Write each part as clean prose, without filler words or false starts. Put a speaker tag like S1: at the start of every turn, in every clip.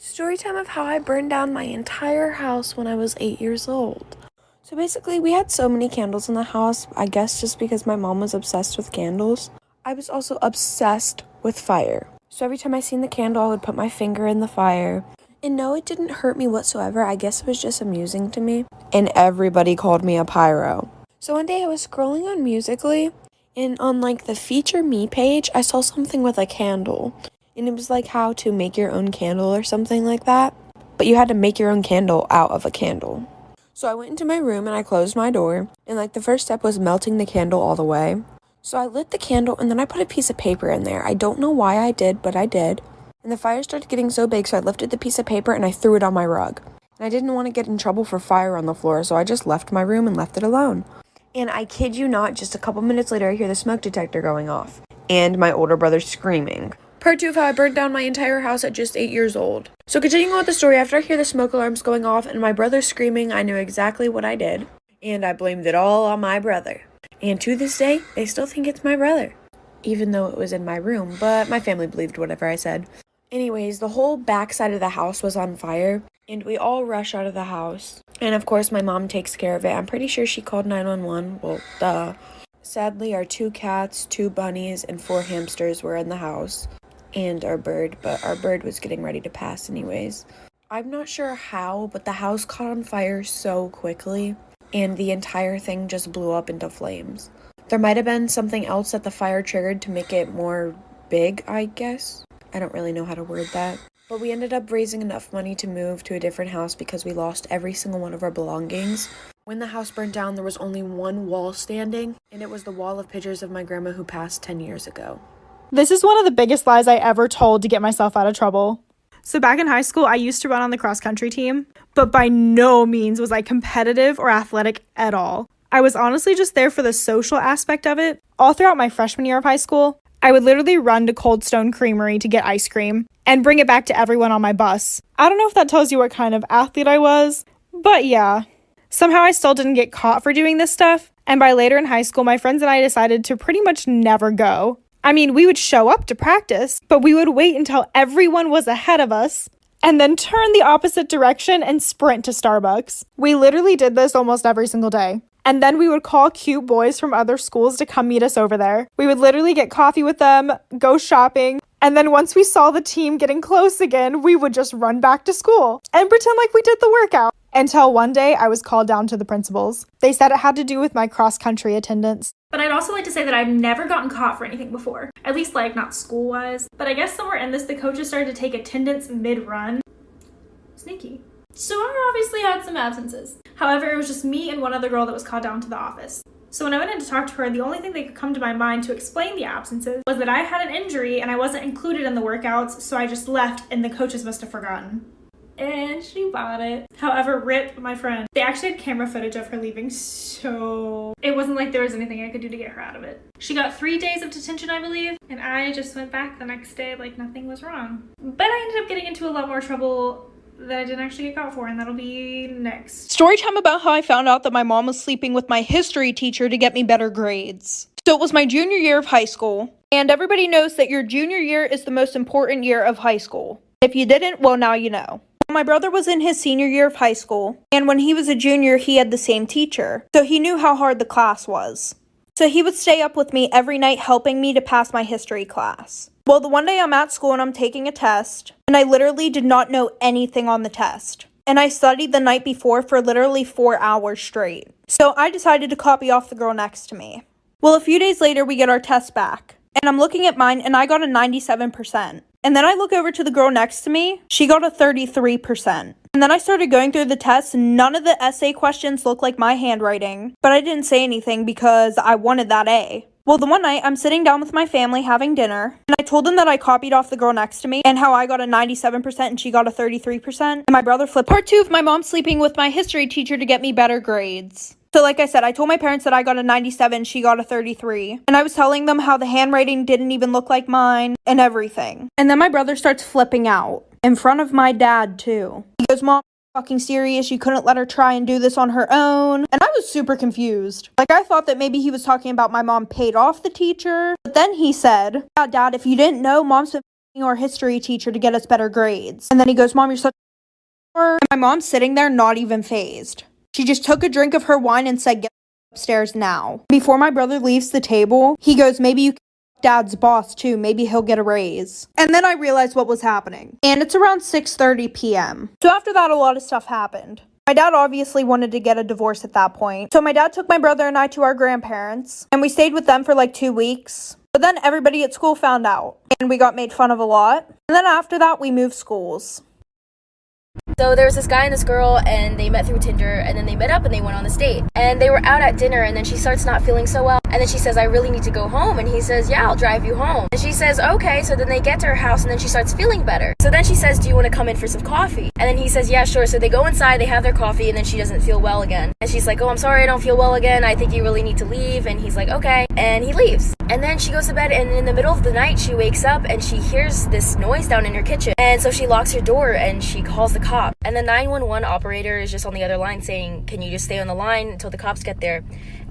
S1: Story time of how I burned down my entire house when I was 8 years old. So basically, we had so many candles in the house, I guess just because my mom was obsessed with candles. I was also obsessed with fire. So every time I seen the candle, I would put my finger in the fire. And no, it didn't hurt me whatsoever. I guess it was just amusing to me. And everybody called me a pyro. So one day I was scrolling on Musical.ly, and on the Feature Me page, I saw something with a candle. And it was how to make your own candle or something like that. But you had to make your own candle out of a candle. So I went into my room and I closed my door. And the first step was melting the candle all the way. So I lit the candle and then I put a piece of paper in there. I don't know why I did, but I did. And the fire started getting so big, so I lifted the piece of paper and I threw it on my rug. And I didn't want to get in trouble for fire on the floor, so I just left my room and left it alone. And I kid you not, just a couple minutes later, I hear the smoke detector going off. And my older brother screaming. Part 2 of how I burned down my entire house at just 8 years old. So continuing on with the story, after I hear the smoke alarms going off and my brother screaming, I knew exactly what I did. And I blamed it all on my brother. And to this day, they still think it's my brother. Even though it was in my room, but my family believed whatever I said. Anyways, the whole back side of the house was on fire. And we all rush out of the house. And of course, my mom takes care of it. I'm pretty sure she called 911. Well, duh. Sadly, our 2 cats, 2 bunnies, and 4 hamsters were in the house. And our bird, but our bird was getting ready to pass anyways. I'm not sure how, but the house caught on fire so quickly, and the entire thing just blew up into flames. There might have been something else that the fire triggered to make it more big, I guess. I don't really know how to word that. But we ended up raising enough money to move to a different house because we lost every single one of our belongings. When the house burned down, there was only one wall standing, and it was the wall of pictures of my grandma who passed 10 years ago.
S2: This is one of the biggest lies I ever told to get myself out of trouble. So back in high school, I used to run on the cross-country team, but by no means was I competitive or athletic at all. I was honestly just there for the social aspect of it. All throughout my freshman year of high school, I would literally run to Cold Stone Creamery to get ice cream and bring it back to everyone on my bus. I don't know if that tells you what kind of athlete I was, but yeah. Somehow I still didn't get caught for doing this stuff, and by later in high school, my friends and I decided to pretty much never go. I mean, we would show up to practice, but we would wait until everyone was ahead of us and then turn the opposite direction and sprint to Starbucks. We literally did this almost every single day. And then we would call cute boys from other schools to come meet us over there. We would literally get coffee with them, go shopping, and then once we saw the team getting close again, we would just run back to school and pretend like we did the workout. Until one day, I was called down to the principals. They said it had to do with my cross-country attendance.
S3: But I'd also like to say that I've never gotten caught for anything before. At least, not school-wise. But I guess somewhere in this, the coaches started to take attendance mid-run. Sneaky. So I obviously had some absences. However, it was just me and one other girl that was called down to the office. So when I went in to talk to her, the only thing that could come to my mind to explain the absences was that I had an injury and I wasn't included in the workouts, so I just left and the coaches must have forgotten. And she bought it. However, RIP my friend. They actually had camera footage of her leaving, so it wasn't like there was anything I could do to get her out of it. She got 3 days of detention, I believe, and I just went back the next day like nothing was wrong. But I ended up getting into a lot more trouble that I didn't actually get caught for, and that'll be next.
S4: Story time about how I found out that my mom was sleeping with my history teacher to get me better grades. So it was my junior year of high school, and everybody knows that your junior year is the most important year of high school. If you didn't, well, now you know. My brother was in his senior year of high school, and when he was a junior, he had the same teacher, so he knew how hard the class was. So he would stay up with me every night helping me to pass my history class. Well, the one day I'm at school and I'm taking a test, and I literally did not know anything on the test. And I studied the night before for literally 4 hours straight. So I decided to copy off the girl next to me. Well, a few days later, we get our test back, and I'm looking at mine, and I got a 97%. And then I look over to the girl next to me, she got a 33%. And then I started going through the tests, and none of the essay questions looked like my handwriting. But I didn't say anything because I wanted that A. Well, the one night, I'm sitting down with my family having dinner, and I told them that I copied off the girl next to me, and how I got a 97% and she got a 33%, and my brother flipped. Part 2 of my mom sleeping with my history teacher to get me better grades. So like I said, I told my parents that I got a 97, she got a 33. And I was telling them how the handwriting didn't even look like mine and everything. And then my brother starts flipping out. In front of my dad, too. He goes, "Mom, fucking serious? You couldn't let her try and do this on her own?" And I was super confused. I thought that maybe he was talking about my mom paid off the teacher. But then he said, "Yeah, Dad, if you didn't know, Mom's been our history teacher to get us better grades. And then he goes, Mom, you're such a and my mom's sitting there not even fazed. She just took a drink of her wine and said, get upstairs now. Before my brother leaves the table, he goes, maybe you can Dad's boss too, maybe he'll get a raise. And then I realized what was happening. And it's around 6:30 p.m. So after that, a lot of stuff happened. My dad obviously wanted to get a divorce at that point. So my dad took my brother and I to our grandparents, and we stayed with them for like 2 weeks. But then everybody at school found out, and we got made fun of a lot. And then after that, we moved schools.
S5: So there was this guy and this girl, and they met through Tinder, and then they met up and they went on this date. And they were out at dinner, and then she starts not feeling so well. And then she says, I really need to go home. And he says, yeah, I'll drive you home. And she says, okay. So then they get to her house, and then she starts feeling better. So then she says, do you want to come in for some coffee? And then he says, yeah, sure. So they go inside, they have their coffee, and then she doesn't feel well again. And she's like, oh, I'm sorry, I don't feel well again. I think you really need to leave. And he's like, okay. And he leaves. And then she goes to bed, and in the middle of the night, she wakes up, and she hears this noise down in her kitchen. And so she locks her door, and she calls the cop. And the 911 operator is just on the other line saying, can you just stay on the line until the cops get there?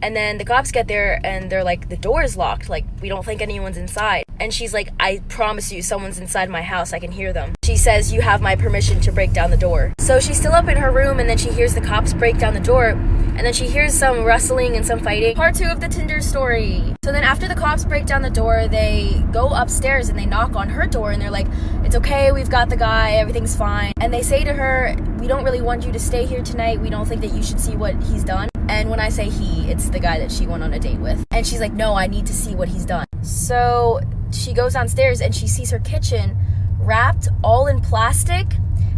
S5: And then the cops get there, and they're like, the door is locked. Like, we don't think anyone's inside. And she's like, I promise you, someone's inside my house. I can hear them. She says, you have my permission to break down the door. So she's still up in her room, and then she hears the cops break down the door. And then she hears some wrestling and some fighting. Part 2 of the Tinder story. So then after the cops break down the door, they go upstairs and they knock on her door, and they're like, it's okay, we've got the guy, everything's fine. And they say to her, we don't really want you to stay here tonight. We don't think that you should see what he's done. And when I say he, it's the guy that she went on a date with. And she's like, no, I need to see what he's done. So she goes downstairs and she sees her kitchen wrapped all in plastic.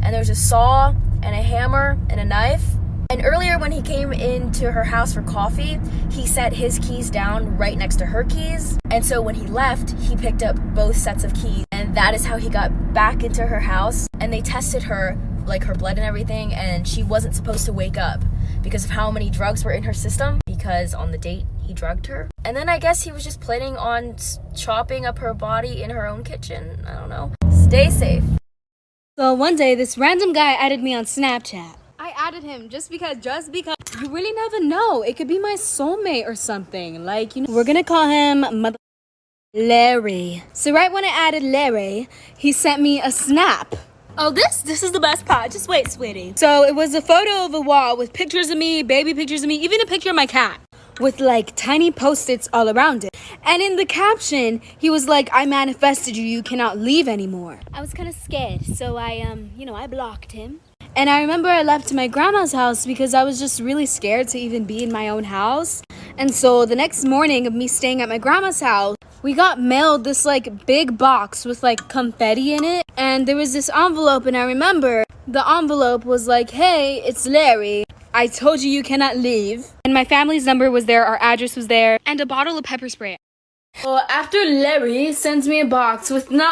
S5: And there's a saw and a hammer and a knife. And earlier when he came into her house for coffee, he set his keys down right next to her keys. And so when he left, he picked up both sets of keys. And that is how he got back into her house. And they tested her, like her blood and everything, and she wasn't supposed to wake up because of how many drugs were in her system, because on the date he drugged her. And then I guess he was just planning on chopping up her body in her own kitchen. I don't know. Stay safe.
S6: So one day this random guy added me on Snapchat. I added him just because you really never know. It could be my soulmate or something. Like, you know, we're gonna call him Larry. So right when I added Larry, he sent me a snap. Oh, this is the best part. Just wait, sweetie. So it was a photo of a wall with pictures of me, baby pictures of me, even a picture of my cat with like tiny post-its all around it. And in the caption, he was like, I manifested you, you cannot leave anymore. I was kind of scared, so I blocked him. And I remember I left to my grandma's house because I was just really scared to even be in my own house. And so the next morning of me staying at my grandma's house, we got mailed this like big box with like confetti in it. And there was this envelope, and I remember the envelope was like, hey, it's Larry. I told you you cannot leave. And my family's number was there, our address was there, and a bottle of pepper spray. Well, after Larry sends me a box with not